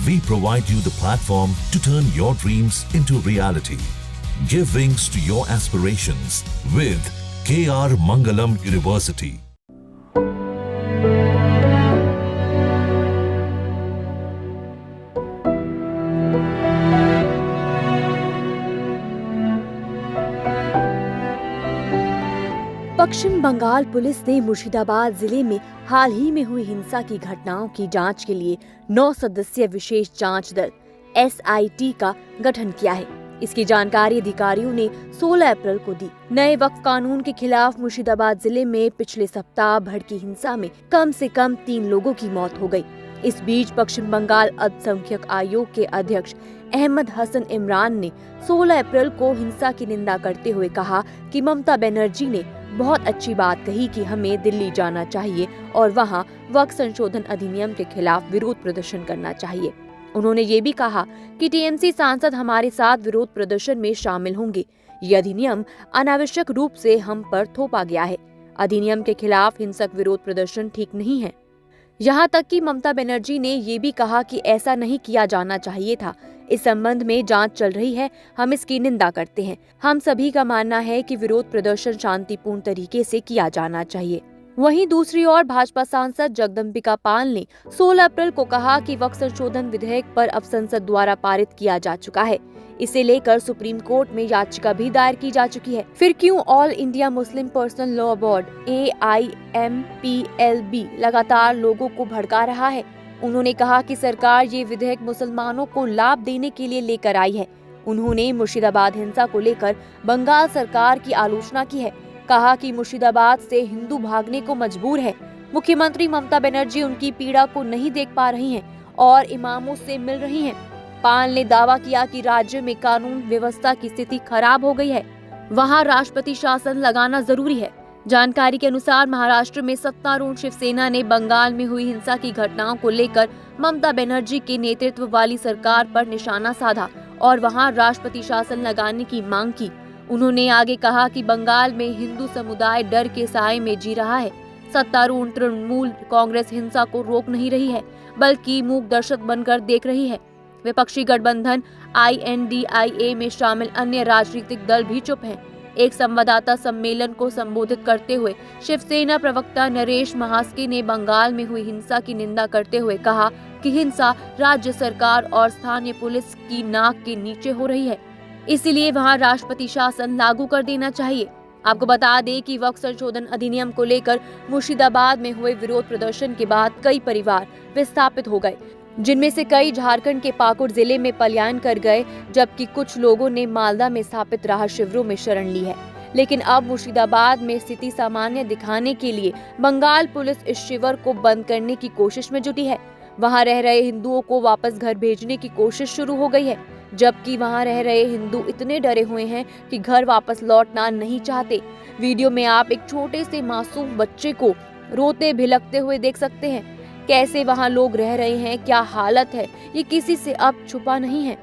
We provide you the platform to turn your dreams into reality. Give wings to your aspirations with KR Mangalam University. Paschim Bengal police ने मुर्शिदाबाद जिले में हाल ही में हुई हिंसा की घटनाओं की जांच के लिए 9 सदस्यीय विशेष जांच दल SIT का गठन किया है। इसकी जानकारी अधिकारियों ने 16 अप्रैल को दी। नए वक्फ कानून के खिलाफ मुर्शिदाबाद जिले में पिछले सप्ताह भड़की हिंसा में कम से कम 3 लोगों की मौत हो गई। इस बीच पश्चिम बंगाल अल्पसंख्यक आयोग के अध्यक्ष अहमद हसन इमरान ने 16 अप्रैल को हिंसा की निंदा करते हुए कहा कि ममता बनर्जी ने बहुत अच्छी बात कही कि हमें दिल्ली जाना चाहिए और वहां वक्फ संशोधन अधिनियम के खिलाफ विरोध प्रदर्शन करना चाहिए। उन्होंने ये भी कहा कि TMC सांसद हमारे साथ विरोध प्रदर्शन में शामिल होंगे। ये अधिनियम अनावश्यक रूप से हम पर थोपा गया है। अधिनियम के खिलाफ हिंसक विरोध प्रदर्शन ठीक नहीं है। यहाँ तक कि ममता बनर्जी ने ये भी कहा कि ऐसा नहीं किया जाना चाहिए था। इस संबंध में जांच चल रही है, हम इसकी निंदा करते हैं। हम सभी का मानना है कि विरोध प्रदर्शन शांतिपूर्ण तरीके से किया जाना चाहिए। वहीं दूसरी ओर भाजपा सांसद जगदम्बिका पाल ने 16 अप्रैल को कहा कि वक्फ संशोधन विधेयक पर अब संसद द्वारा पारित किया जा चुका है। इसे लेकर सुप्रीम कोर्ट में याचिका भी दायर की जा चुकी है। फिर क्यों all India Muslim personal law board AIMPLB लगातार लोगों को भड़का रहा है? उन्होंने कहा कि सरकार ये विधेयक मुसलमानों को लाभ देने के लिए लेकर आई है। उन्होंने मुर्शिदाबाद हिंसा को लेकर बंगाल सरकार की आलोचना की है। कहा कि मुर्शिदाबाद से हिंदू भागने को मजबूर है। मुख्यमंत्री ममता बनर्जी उनकी पीड़ा को नहीं देख पा रही हैं और इमामों से मिल रही हैं। पाल ने दावा किया कि राज्य में कानून व्यवस्था की स्थिति खराब हो गई है, वहां राष्ट्रपति शासन लगाना जरूरी है। जानकारी के अनुसार महाराष्ट्र में सत्तारूढ़ शिवसेना ने बंगाल में हुई हिंसा की घटनाओं को लेकर ममता बनर्जी के नेतृत्व वाली सरकार पर निशाना साधा और वहां राष्ट्रपति शासन लगाने की मांग की। उन्होंने आगे कहा कि बंगाल में हिंदू समुदाय डर के साए में जी रहा है। सत्तारूढ़ तृणमूल कांग्रेस हिंसा को रोक नहीं रही है, बल्कि मूक दर्शक बनकर देख रही है। विपक्षी गठबंधन INDIA में शामिल अन्य राजनीतिक दल भी चुप हैं। एक संवाददाता सम्मेलन को संबोधित करते हुए शिवसेना प्रवक्ता नरेश महास्के ने बंगाल में हुई हिंसा की निंदा करते हुए कहा कि हिंसा राज्य सरकार और स्थानीय पुलिस की नाक के नीचे हो रही है, इसीलिए वहां राष्ट्रपति शासन लागू कर देना चाहिए। आपको बता दें कि वक्फ संशोधन अधिनियम को लेकर मुर्शिदाबाद में हुए विरोध प्रदर्शन के बाद कई परिवार विस्थापित हो गए, जिनमें से कई झारखंड के पाकुड़ जिले में पलायन कर गए, जबकि कुछ लोगों ने मालदा में स्थापित राहत शिविरों में शरण ली है। लेकिन अब मुर्शिदाबाद में स्थिति सामान्य दिखाने के लिए बंगाल पुलिस इस शिविर को बंद करने की कोशिश में जुटी है। वहां रह रहे हिंदुओं को वापस घर भेजने की कोशिश शुरू हो गई है, जबकि वहां रह रहे हिंदू इतने डरे हुए हैं कि घर वापस लौटना नहीं चाहते। वीडियो में आप एक छोटे से मासूम बच्चे को रोते भिलकते हुए देख सकते हैं। कैसे वहां लोग रह रहे हैं, क्या हालत है, ये किसी से अब छुपा नहीं है।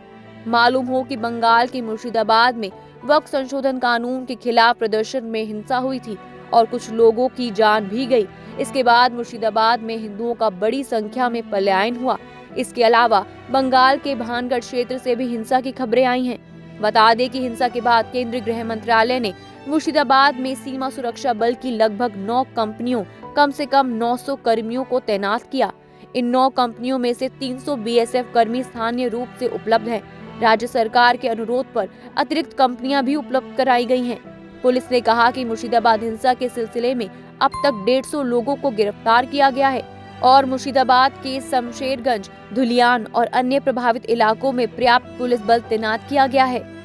मालूम हो कि बंगाल के मुर्शिदाबाद में वक्फ संशोधन कानून के खिलाफ प्रदर्शन में हिंसा हुई थी और कुछ लोगों की जान भी गई। इसके बाद मुर्शिदाबाद में हिंदुओं का बड़ी संख्या में पलायन हुआ। इसके अलावा बंगाल के भानगढ़ क्षेत्र से भी हिंसा की खबरें आई हैं। बता दें कि हिंसा के बाद केंद्रीय गृह मंत्रालय ने मुर्शिदाबाद में सीमा सुरक्षा बल की लगभग 9 कंपनियों, कम से कम 900 कर्मियों को तैनात किया। इन 9 कंपनियों में से 300 BSF कर्मी स्थानीय रूप से उपलब्ध हैं। राज्य सरकार के अनुरोध पर अतिरिक्त कंपनियां भी उपलब्ध कराई गई हैं। पुलिस ने कहा कि मुर्शिदाबाद हिंसा के सिलसिले में अब तक 150 लोगों को गिरफ्तार किया गया है और मुर्शिदाबाद के शमशेरगंज, धुलियान और अन्य प्रभावित इलाकों में पर्याप्त पुलिस बल तैनात किया गया है।